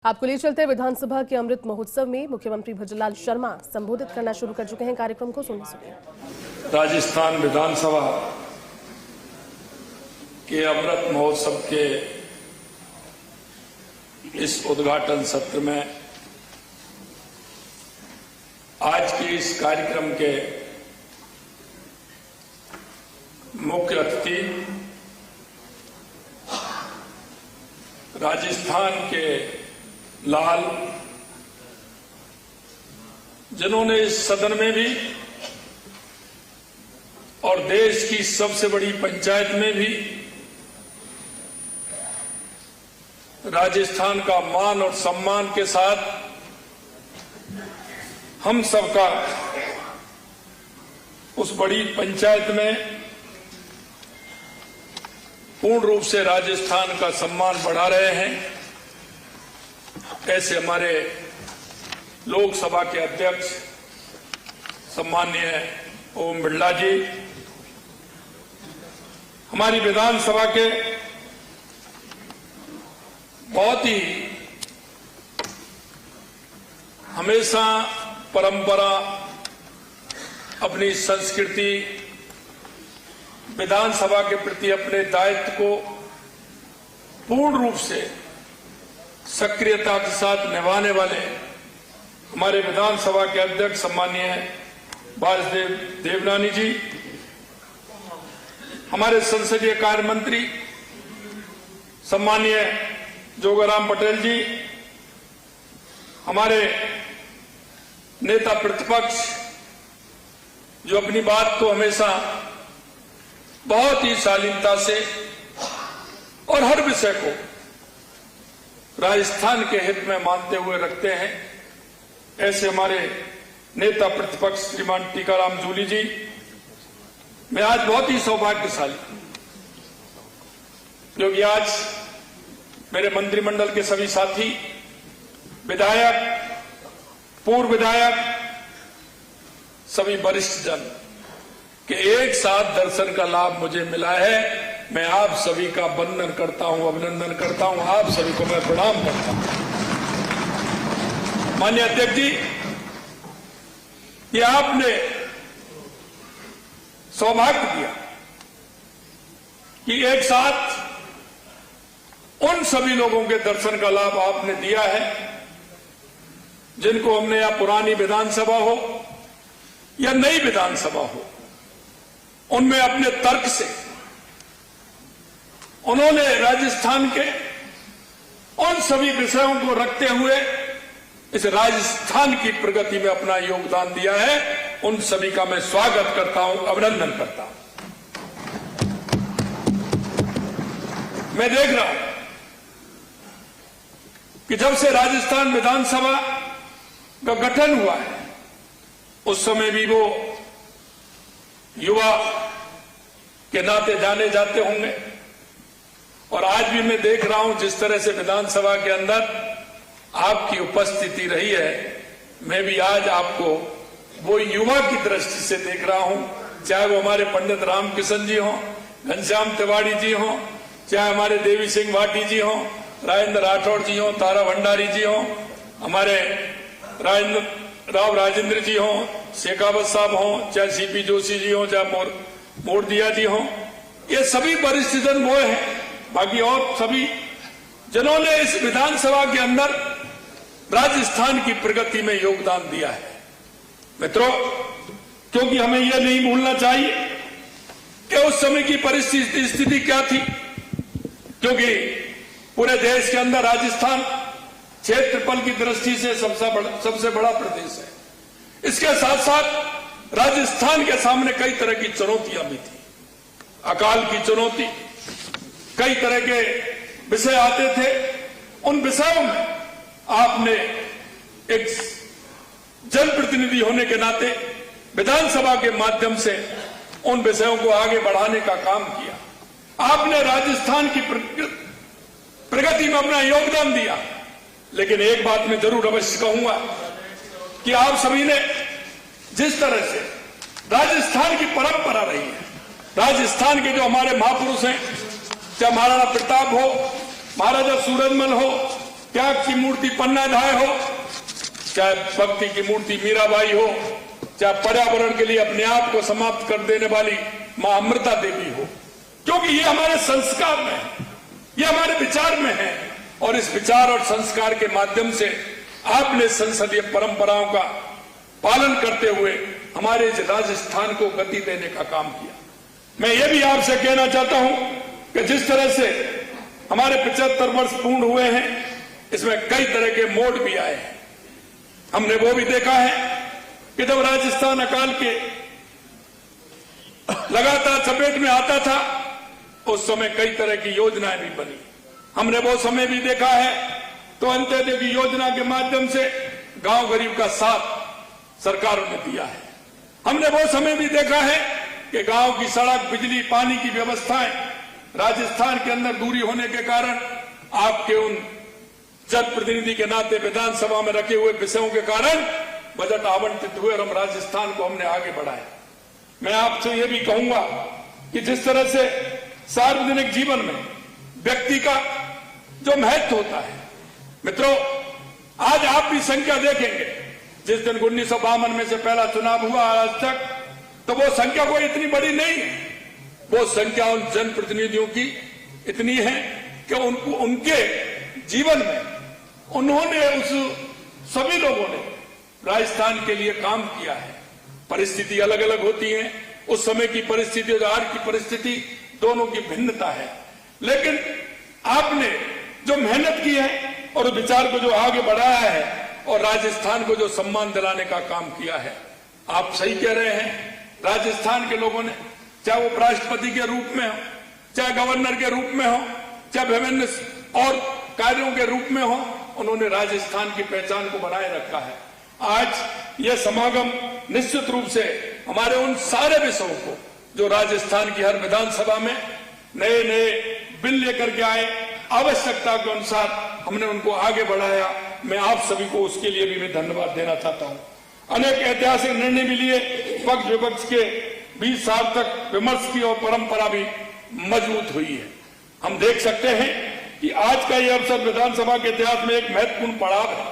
आपको ले चलते हैं विधानसभा के अमृत महोत्सव में मुख्यमंत्री भजनलाल शर्मा संबोधित करना शुरू कर चुके हैं। कार्यक्रम को सुनिए। राजस्थान विधानसभा के अमृत महोत्सव के इस उद्घाटन सत्र में आज के इस कार्यक्रम के मुख्य अतिथि राजस्थान के लाल, जिन्होंने इस सदन में भी और देश की सबसे बड़ी पंचायत में भी राजस्थान का मान और सम्मान के साथ हम सबका उस बड़ी पंचायत में पूर्ण रूप से राजस्थान का सम्मान बढ़ा रहे हैं। ऐसे हमारे लोकसभा के अध्यक्ष सम्माननीय ओम बिरला जी, हमारी विधानसभा के बहुत ही हमेशा परंपरा, अपनी संस्कृति, विधानसभा के प्रति अपने दायित्व को पूर्ण रूप से सक्रियता के साथ निभाने वाले हमारे विधानसभा के अध्यक्ष सम्माननीय वासुदेव देवनानी जी, हमारे संसदीय कार्य मंत्री सम्माननीय जोगाराम पटेल जी, हमारे नेता प्रतिपक्ष जो अपनी बात को हमेशा बहुत ही शालीनता से और हर विषय को राजस्थान के हित में मानते हुए रखते हैं, ऐसे हमारे नेता प्रतिपक्ष श्रीमान टीकाराम जूली जी, मैं आज बहुत ही सौभाग्यशाली क्योंकि आज मेरे मंत्रिमंडल के सभी साथी, विधायक, पूर्व विधायक, सभी वरिष्ठ जन के एक साथ दर्शन का लाभ मुझे मिला है। मैं आप सभी का वंदन करता हूं, अभिनंदन करता हूं, आप सभी को मैं प्रणाम करता हूं। माननीय अध्यक्ष जी, ये आपने सौभाग्य दिया कि एक साथ उन सभी लोगों के दर्शन का लाभ आपने दिया है जिनको हमने या पुरानी विधानसभा हो या नई विधानसभा हो, उनमें अपने तर्क से उन्होंने राजस्थान के उन सभी विषयों को रखते हुए इस राजस्थान की प्रगति में अपना योगदान दिया है। उन सभी का मैं स्वागत करता हूं, अभिनंदन करता हूं। मैं देख रहा हूं कि जब से राजस्थान विधानसभा का गठन हुआ है, उस समय भी वो युवा के नाते जाने जाते होंगे, और आज भी मैं देख रहा हूं जिस तरह से विधानसभा के अंदर आपकी उपस्थिति रही है, मैं भी आज आपको वो युवा की दृष्टि से देख रहा हूं, चाहे वो हमारे पंडित रामकिशन जी हों, घनश्याम तिवारी जी हों, चाहे हमारे देवी सिंह भाटी जी हों, राजेंद्र राठौड़ जी हों, तारा भंडारी जी हों, हमारे राव राजेंद्र जी हों, शेखावत साहब हों, चाहे सीपी जोशी जी हों, चाहे मोरदिया जी हों, ये सभी वरिष्ठ जन वो हैं। बाकी और सभी जिन्होंने इस विधानसभा के अंदर राजस्थान की प्रगति में योगदान दिया है। मित्रों, क्योंकि हमें यह नहीं भूलना चाहिए कि उस समय की परिस्थिति स्थिति क्या थी, क्योंकि पूरे देश के अंदर राजस्थान क्षेत्रफल की दृष्टि से सबसे बड़ा प्रदेश है। इसके साथ साथ राजस्थान के सामने कई तरह की चुनौतियां भी थी। अकाल की चुनौती, कई तरह के विषय आते थे। उन विषयों में आपने एक जनप्रतिनिधि होने के नाते विधानसभा के माध्यम से उन विषयों को आगे बढ़ाने का काम किया। आपने राजस्थान की प्रगति में अपना योगदान दिया। लेकिन एक बात मैं जरूर अवश्य कहूंगा कि आप सभी ने जिस तरह से राजस्थान की परंपरा रही है, राजस्थान के जो हमारे महापुरुष हैं, चाहे महाराणा प्रताप हो, महाराजा सूरजमल हो, त्याग की मूर्ति पन्ना धाय हो, चाहे भक्ति की मूर्ति मीराबाई हो, चाहे पर्यावरण के लिए अपने आप को समाप्त कर देने वाली मां अमृता देवी हो, क्योंकि ये हमारे संस्कार में है, ये हमारे विचार में है। और इस विचार और संस्कार के माध्यम से आपने संसदीय परंपराओं का पालन करते हुए हमारे राजस्थान को गति देने का काम किया। मैं ये भी आपसे कहना चाहता हूं कि जिस तरह से हमारे 75 वर्ष पूर्ण हुए हैं, इसमें कई तरह के मोड़ भी आए हैं। हमने वो भी देखा है कि जब राजस्थान अकाल के लगातार चपेट में आता था, उस समय कई तरह की योजनाएं भी बनी। हमने वो समय भी देखा है तो अंत्योदय की योजना के माध्यम से गांव गरीब का साथ सरकारों ने दिया है। हमने वो समय भी देखा है कि गांव की सड़क, बिजली, पानी की व्यवस्थाएं राजस्थान के अंदर दूरी होने के कारण आपके उन जनप्रतिनिधि के नाते विधानसभा में रखे हुए विषयों के कारण बजट आवंटित हुए और हम राजस्थान को हमने आगे बढ़ाया। मैं आपसे ये भी कहूंगा कि जिस तरह से सार्वजनिक जीवन में व्यक्ति का जो महत्व होता है, मित्रों, आज आप भी संख्या देखेंगे। जिस दिन 1952 में से पहला चुनाव हुआ आज तक, तो वो संख्या कोई इतनी बड़ी नहीं है। वो संख्या उन जनप्रतिनिधियों की इतनी है कि उनके जीवन में उन्होंने सभी लोगों ने राजस्थान के लिए काम किया है। परिस्थिति अलग अलग होती है, उस समय की परिस्थिति और आज की परिस्थिति दोनों की भिन्नता है, लेकिन आपने जो मेहनत की है और विचार को जो आगे बढ़ाया है और राजस्थान को जो सम्मान दिलाने का काम किया है, आप सही कह रहे हैं। राजस्थान के लोगों ने, चाहे वो उपराष्ट्रपति के रूप में हो, चाहे गवर्नर के रूप में हो, चाहे विभिन्न और कार्यों के रूप में हो, उन्होंने राजस्थान की पहचान को बनाए रखा है। आज यह समागम निश्चित रूप से हमारे उन सारे विषयों को जो राजस्थान की हर विधानसभा में नए नए बिल लेकर के आए, आवश्यकता के अनुसार हमने उनको आगे बढ़ाया। मैं आप सभी को उसके लिए भी मैं धन्यवाद देना चाहता हूं। अनेक ऐतिहासिक निर्णय भी लिए, पक्ष विपक्ष के 20 साल तक विमर्श की और परंपरा भी मजबूत हुई है। हम देख सकते हैं कि आज का यह अवसर विधानसभा के इतिहास में एक महत्वपूर्ण पड़ाव है।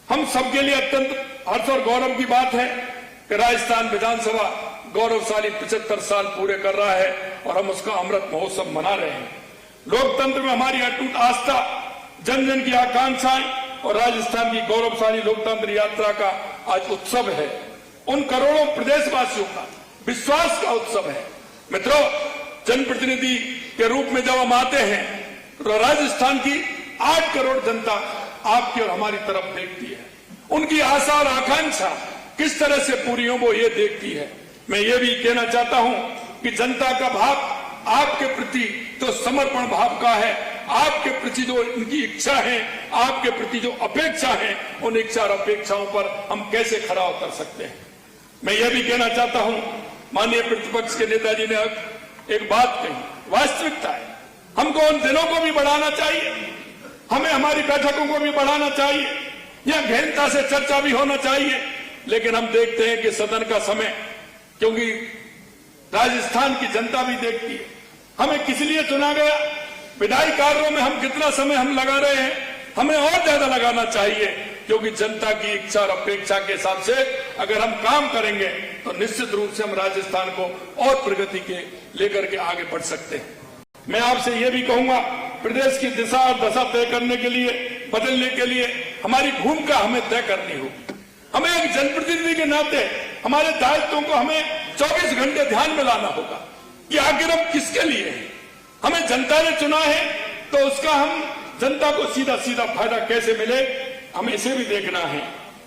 हम सबके लिए अत्यंत हर्ष और गौरव की बात है कि राजस्थान विधानसभा गौरवशाली 75 साल पूरे कर रहा है और हम उसका अमृत महोत्सव मना रहे हैं। लोकतंत्र में हमारी अटूट आस्था, जन जन की आकांक्षाएं और राजस्थान की गौरवशाली लोकतंत्र यात्रा का आज उत्सव है। उन करोड़ों प्रदेशवासियों का विश्वास का उत्सव है। मित्रों, जनप्रतिनिधि के रूप में जब हम आते हैं तो राजस्थान की 8 करोड़ जनता आपकी और हमारी तरफ देखती है। उनकी आशा और आकांक्षा किस तरह से पूरी हो वो ये देखती है। मैं ये भी कहना चाहता हूं कि जनता का भाव आपके प्रति जो समर्पण भाव का है, आपके प्रति जो उनकी इच्छा है, आपके प्रति जो अपेक्षा है, उन इच्छा और अपेक्षाओं पर हम कैसे खरा उतर सकते हैं। मैं ये भी कहना चाहता हूं, माननीय प्रतिपक्ष के नेताजी ने एक बात कही, वास्तविकता है। हमको उन दिनों को भी बढ़ाना चाहिए, हमें हमारी बैठकों को भी बढ़ाना चाहिए, या गहनता से चर्चा भी होना चाहिए। लेकिन हम देखते हैं कि सदन का समय, क्योंकि राजस्थान की जनता भी देखती है हमें किस लिए चुना गया, विधायी कार्यों में हम कितना समय हम लगा रहे हैं, हमें और ज्यादा लगाना चाहिए, क्योंकि जनता की इच्छा और अपेक्षा के हिसाब से अगर हम काम करेंगे तो निश्चित रूप से हम राजस्थान को और प्रगति के लेकर के आगे बढ़ सकते हैं। मैं आपसे यह भी कहूंगा, प्रदेश की दिशा और दशा तय करने के लिए, बदलने के लिए हमारी भूमिका हमें तय करनी होगी। हमें एक जनप्रतिनिधि के नाते हमारे दायित्वों को हमें 24 घंटे ध्यान में लाना होगा कि आखिर हम किसके लिए हैं। हमें जनता ने चुना है तो उसका हम जनता को सीधा सीधा फायदा कैसे मिले, हमें इसे भी देखना है।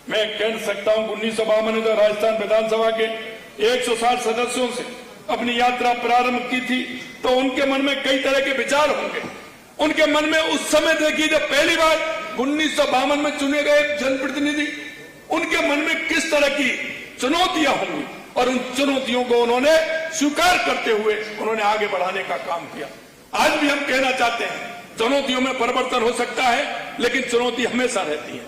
मैं कह सकता हूं 1952 में जब राजस्थान विधानसभा के 160 सदस्यों से अपनी यात्रा प्रारंभ की थी तो उनके मन में कई तरह के विचार होंगे। उनके मन में उस समय देखिए जब पहली बार 1952 में चुने गए जनप्रतिनिधि, उनके मन में किस तरह की चुनौतियां होंगी और उन चुनौतियों को उन्होंने स्वीकार करते हुए उन्होंने आगे बढ़ाने का काम किया। आज भी हम कहना चाहते हैं चुनौतियों में परिवर्तन हो सकता है, लेकिन चुनौती हमेशा रहती है।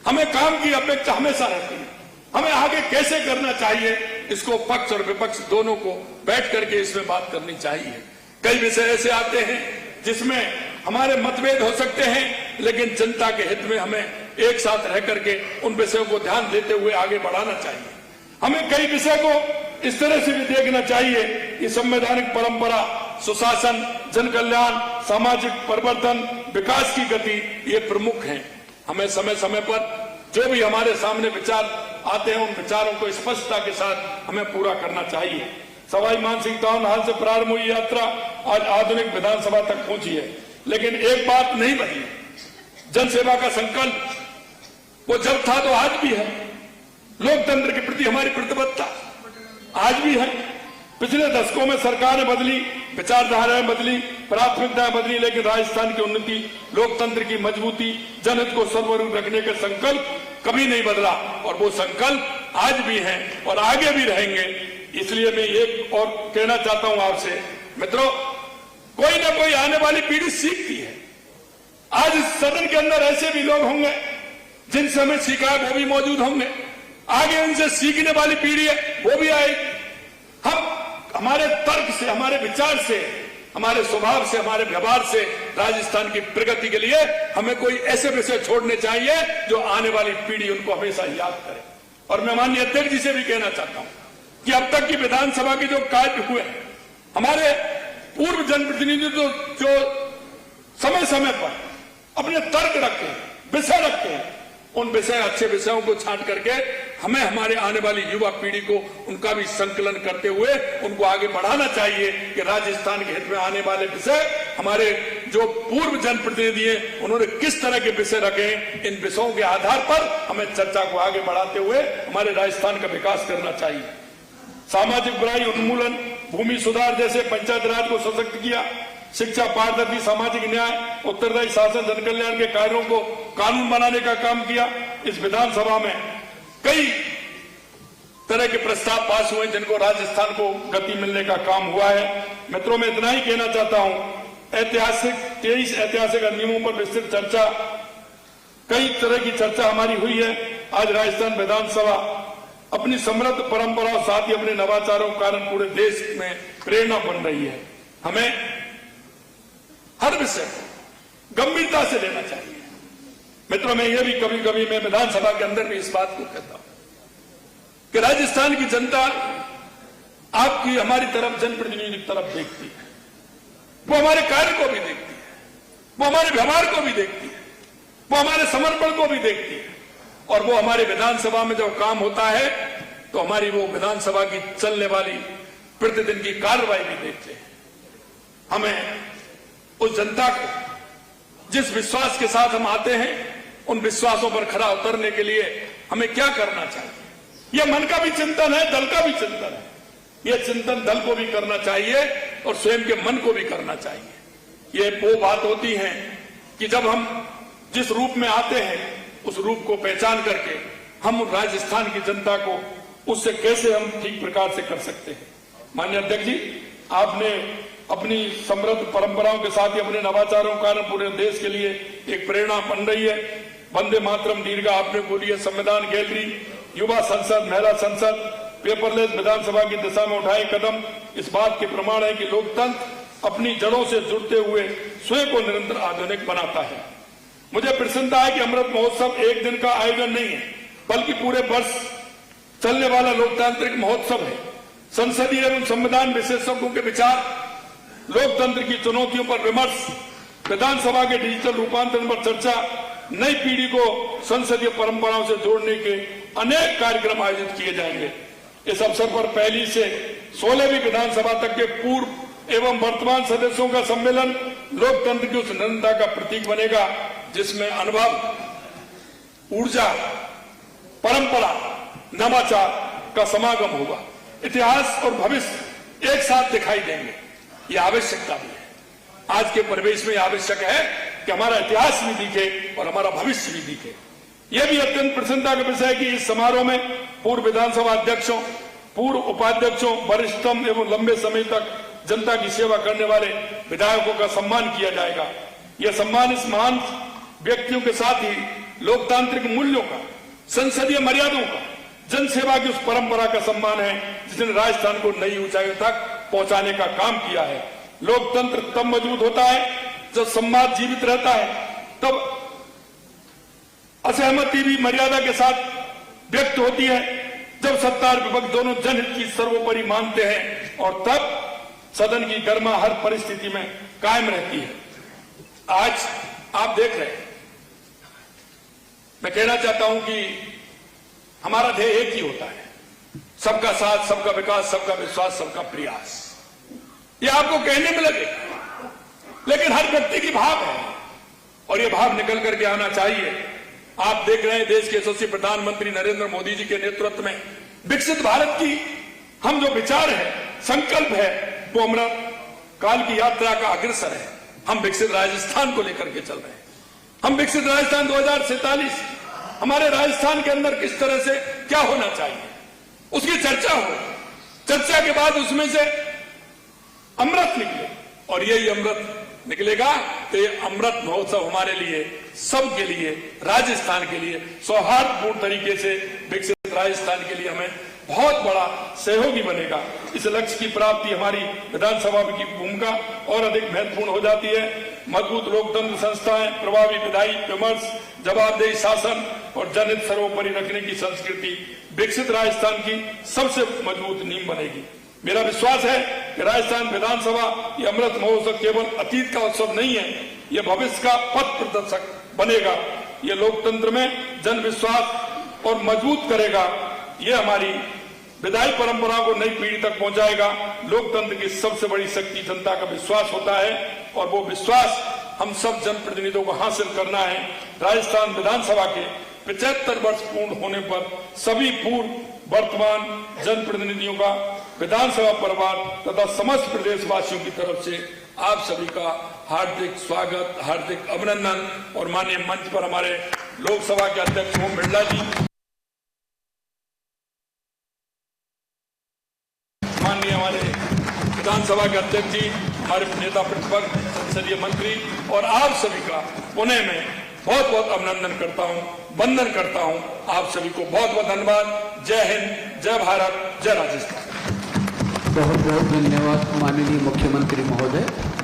हमें काम की अपेक्षा हमेशा रहती है। हमें आगे कैसे करना चाहिए, इसको पक्ष और विपक्ष दोनों को बैठ करके इसमें बात करनी चाहिए। कई विषय ऐसे आते हैं जिसमें हमारे मतभेद हो सकते हैं, लेकिन जनता के हित में हमें एक साथ रह करके उन विषयों को ध्यान देते हुए आगे बढ़ाना चाहिए। हमें कई विषय को इस तरह से भी देखना चाहिए कि संवैधानिक परंपरा, सुशासन, जन कल्याण, सामाजिक परिवर्तन, विकास की गति, ये प्रमुख हैं। हमें समय समय पर जो भी हमारे सामने विचार आते हैं, उन विचारों को स्पष्टता के साथ हमें पूरा करना चाहिए। सवाई मानसिंह टाउन हॉल से प्रारंभ हुई यात्रा आज आधुनिक विधानसभा तक पहुंची है, लेकिन एक बात नहीं बदली, जन सेवा का संकल्प वो जब था तो आज भी है। लोकतंत्र के प्रति हमारी प्रतिबद्धता आज भी है। पिछले दशकों में सरकारें बदली, विचारधाराएं बदली, प्राथमिकताएं बदली, लेकिन राजस्थान की उन्नति, लोकतंत्र की मजबूती, जनहित को सर्वोपरि रखने का संकल्प कभी नहीं बदला और वो संकल्प आज भी है और आगे भी रहेंगे। इसलिए मैं एक और कहना चाहता हूं आपसे मित्रों, कोई ना कोई आने वाली पीढ़ी सीखती है। आज इस सदन के अंदर ऐसे भी लोग होंगे जिनसे हमें सीखा है, वो भी मौजूद होंगे। आगे उनसे सीखने वाली पीढ़ी है, वो भी आएगी। हम हमारे तर्क से, हमारे विचार से, हमारे स्वभाव से, हमारे व्यवहार से राजस्थान की प्रगति के लिए हमें कोई ऐसे विषय छोड़ने चाहिए जो आने वाली पीढ़ी उनको हमेशा याद करे। और मैं माननीय अध्यक्ष जी से भी कहना चाहता हूं कि अब तक की विधानसभा के जो कार्य हुए, हमारे पूर्व जनप्रतिनिधि जो समय समय पर अपने तर्क रखे, विषय रखे, उन विषय, अच्छे विषयों को छांट करके हमें हमारे आने वाली युवा पीढ़ी को उनका भी संकलन करते हुए उनको आगे बढ़ाना चाहिए कि राजस्थान के हित में आने वाले विषय, हमारे जो पूर्व जनप्रतिनिधि हैं उन्होंने किस तरह के विषय रखे, इन विषयों के आधार पर हमें चर्चा को आगे बढ़ाते हुए हमारे राजस्थान का विकास करना चाहिए। सामाजिक बुराई उन्मूलन, भूमि सुधार जैसे पंचायत राज को सशक्त किया, शिक्षा, पारदर्शी, सामाजिक न्याय, उत्तरदायी शासन, जन कल्याण के कार्यों को कानून बनाने का काम किया। इस विधानसभा में कई तरह के प्रस्ताव पास हुए जिनको राजस्थान को गति मिलने का काम हुआ है। मित्रों, मैं इतना ही कहना चाहता हूं, 23 ऐतिहासिक अधिनियमों पर विस्तृत चर्चा, कई तरह की चर्चा हमारी हुई है। आज राजस्थान विधानसभा अपनी समृद्ध परंपरा और साथ ही अपने नवाचारों के कारण पूरे देश में प्रेरणा बन रही है। हमें हर विषय गंभीरता से लेना चाहिए। मित्रों, मैं ये भी कभी कभी मैं विधानसभा के अंदर भी इस बात को कहता हूं कि राजस्थान की जनता आपकी, हमारी तरफ, जनप्रतिनिधि की तरफ देखती है। वो हमारे कार्य को भी देखती है, वो हमारे व्यवहार को भी देखती है, वो हमारे समर्पण को भी देखती है, और वो हमारे विधानसभा में जब काम होता है तो हमारी वो विधानसभा की चलने वाली प्रतिदिन की कार्रवाई भी देखते हैं। हमें उस जनता को जिस विश्वास के साथ हम आते हैं, उन विश्वासों पर खरा उतरने के लिए हमें क्या करना चाहिए, यह मन का भी चिंतन है, दल का भी चिंतन है। यह चिंतन दल को भी करना चाहिए और स्वयं के मन को भी करना चाहिए। ये वो बात होती है कि जब हम जिस रूप में आते हैं उस रूप को पहचान करके हम राजस्थान की जनता को उससे कैसे हम ठीक प्रकार से कर सकते हैं। माननीय अध्यक्ष जी, आपने अपनी समृद्ध परंपराओं के साथ ही अपने नवाचारों के कारण पूरे देश के लिए एक प्रेरणा बन रही है। वंदे मातरम दीर्घा आपने बोली है, संविधान गैलरी, युवा संसद, महिला संसद, पेपरलेस विधानसभा की दिशा में उठाए कदम इस बात के प्रमाण है कि लोकतंत्र अपनी जड़ों से जुड़ते हुए स्वयं को निरंतर आधुनिक बनाता है। मुझे प्रसन्नता है कि अमृत महोत्सव एक दिन का आयोजन नहीं है, बल्कि पूरे वर्ष चलने वाला लोकतांत्रिक महोत्सव है। संसदीय एवं संविधान विशेषज्ञों के विचार, लोकतंत्र की चुनौतियों पर विमर्श, विधानसभा के डिजिटल रूपांतरण पर चर्चा, नई पीढ़ी को संसदीय परंपराओं से जोड़ने के अनेक कार्यक्रम आयोजित किए जाएंगे। इस अवसर पर पहली से 16वीं विधानसभा तक के पूर्व एवं वर्तमान सदस्यों का सम्मेलन लोकतंत्र की उस निरंतरता का प्रतीक बनेगा जिसमें अनुभव, ऊर्जा, परंपरा, नवाचार का समागम होगा। इतिहास और भविष्य एक साथ दिखाई देंगे, ये आवश्यकता भी है। आज के परिवेश में आवश्यक है कि हमारा इतिहास भी दिखे और हमारा भविष्य भी दिखे। यह भी अत्यंत प्रसन्नता का विषय है कि इस समारोह में पूर्व विधानसभा अध्यक्षों, पूर्व उपाध्यक्षों, वरिष्ठतम एवं लंबे समय तक जनता की सेवा करने वाले विधायकों का सम्मान किया जाएगा। यह सम्मान इस महान व्यक्तियों के साथ ही लोकतांत्रिक मूल्यों का, संसदीय मर्यादाओं का, जन सेवा की उस परंपरा का सम्मान है जिसने राजस्थान को नई ऊंचाइयों तक पहुंचाने का काम किया है। लोकतंत्र तब मजबूत होता है जब संवाद जीवित रहता है, तब असहमति भी मर्यादा के साथ व्यक्त होती है जब सत्ता और विपक्ष दोनों जनहित की सर्वोपरि मानते हैं, और तब सदन की गर्मा हर परिस्थिति में कायम रहती है। आज आप देख रहे हैं, मैं कहना चाहता हूं कि हमारा ध्येय एक ही होता है, सबका साथ, सबका विकास, सबका विश्वास, सबका प्रयास। ये आपको कहने में लगे, लेकिन हर व्यक्ति की भाव है और ये भाव निकल करके आना चाहिए। आप देख रहे हैं देश के यशस्वी प्रधानमंत्री नरेंद्र मोदी जी के नेतृत्व में विकसित भारत की हम जो विचार है, संकल्प है, वो अमृत काल की यात्रा का अग्रसर है। हम विकसित राजस्थान को लेकर के चल रहे हैं। हम विकसित राजस्थान 2047 हमारे राजस्थान के अंदर किस तरह से क्या होना चाहिए, उसकी चर्चा हो। चर्चा के बाद उसमें से अमृत निकले, और यही अमृत निकलेगा तो ये अमृत महोत्सव हमारे लिए, सबके लिए, राजस्थान के लिए सौहार्दपूर्ण तरीके से विकसित राजस्थान के लिए हमें बहुत बड़ा सहयोगी बनेगा। इस लक्ष्य की प्राप्ति हमारी विधानसभा की भूमिका और अधिक महत्वपूर्ण हो जाती है। मजबूत लोकतंत्र संस्थाएं, प्रभावी विधायी विमर्श, जवाबदेही शासन और जनहित सर्वोपरि रखने की संस्कृति विकसित राजस्थान की सबसे मजबूत नींव बनेगी। मेरा विश्वास है कि राजस्थान विधानसभा ये अमृत महोत्सव केवल अतीत का उत्सव नहीं है, ये भविष्य का पथ प्रदर्शक बनेगा। ये लोकतंत्र में जन विश्वास और मजबूत करेगा। ये हमारी विधायी परंपरा को नई पीढ़ी तक पहुंचाएगा। लोकतंत्र की सबसे बड़ी शक्ति जनता का विश्वास होता है, और वो विश्वास हम सब जनप्रतिनिधियों को हासिल करना है। राजस्थान विधानसभा के 75 वर्ष पूर्ण होने पर सभी पूर्व वर्तमान जनप्रतिनिधियों का, विधानसभा परिवार तथा समस्त प्रदेशवासियों की तरफ से आप सभी का हार्दिक स्वागत, हार्दिक अभिनंदन। और माननीय मंच पर हमारे लोकसभा के अध्यक्ष ओम बिरला जी, माननीय हमारे विधानसभा के अध्यक्ष जी, हमारे नेता प्रतिपक्ष, संसदीय मंत्री, और आप सभी का पुनः में बहुत बहुत अभिनंदन करता हूं, वंदन करता हूं। आप सभी को बहुत बहुत धन्यवाद। जय हिंद, जय भारत, जय राजस्थान। बहुत बहुत धन्यवाद माननीय मुख्यमंत्री महोदय।